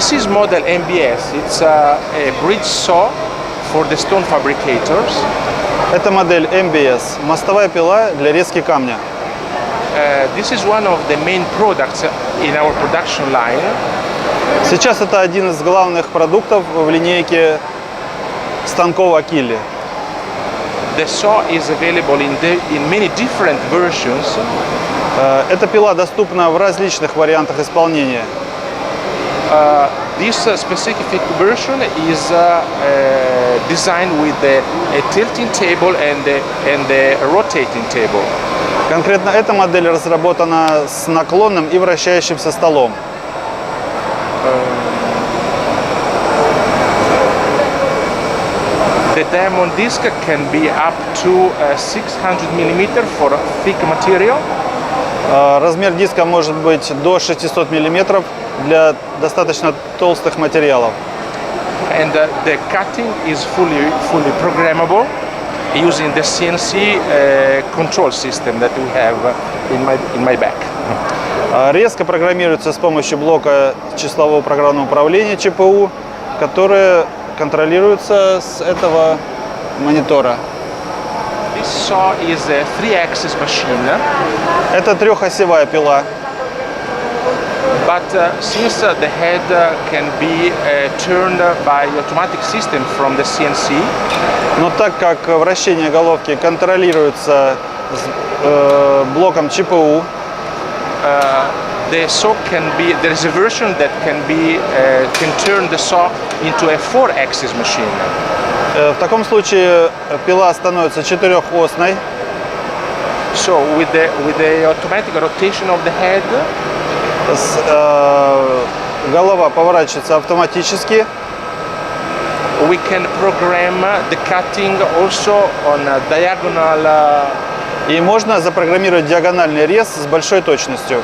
This is model MBS. It's a bridge saw for the stone fabricators. Это модель MBS, мостовая пила для резки камня. This is one of the main products in our production line. Сейчас это один из главных продуктов в линейке станков Акилли. The saw is available in many different versions. Эта пила доступна в различных вариантах исполнения. This specific version is designed with a tilting table and a rotating table. Конкретно эта модель разработана с наклонным и вращающимся столом. The diamond disc can be up to 600 mm for thick material. Размер диска может быть до 600 мм для достаточно толстых материалов. And the cutting is fully programmable using the CNC control system that we have in my back. Резко программируется с помощью блока числового программного управления ЧПУ, который контролируется с этого монитора. This saw is a 3-axis machine. Это трехосевая пила. But since the head can be turned by automatic system from the CNC, Но так как вращение головки контролируется блоком ЧПУ, the saw there is a version that can turn the saw into a 4-axis machine. в таком случае пила становится четырехосной. So with the automatic rotation of the head, голова поворачивается автоматически. we can program the cutting also on a diagonal. И можно запрограммировать диагональный рез с большой точностью.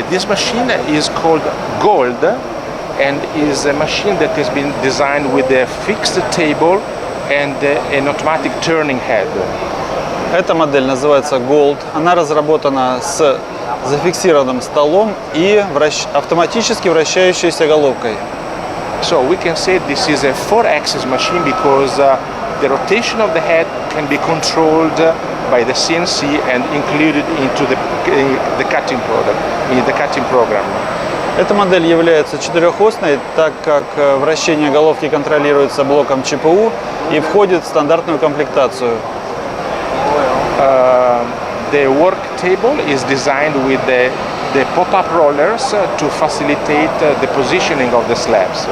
This machine is called Gold and is a machine that has been designed with a fixed table and an automatic turning head. Эта модель называется Gold. Она разработана с зафиксированным столом и автоматически вращающейся головкой. So we can say this is a 4-axis machine because the rotation of the head can be controlled by the CNC and included into the cutting product, in the cutting program. Эта модель является четырехосной, так как вращение головки контролируется блоком ЧПУ и входит в стандартную комплектацию. The work table is designed with the pop-up rollers to facilitate the positioning of the slabs.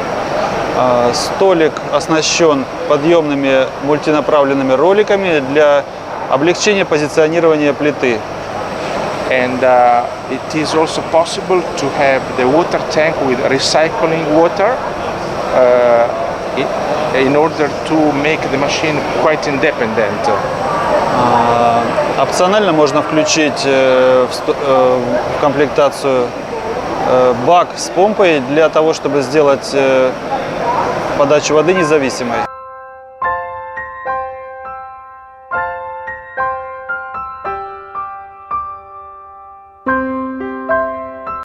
Столик оснащен подъемными мультинаправленными роликами для облегчения позиционирования плиты. And it is also possible to have the water tank with recycling water in order to make the machine quite independent. Опционально можно включить в комплектацию бак с помпой для того, чтобы сделать подачу воды независимой.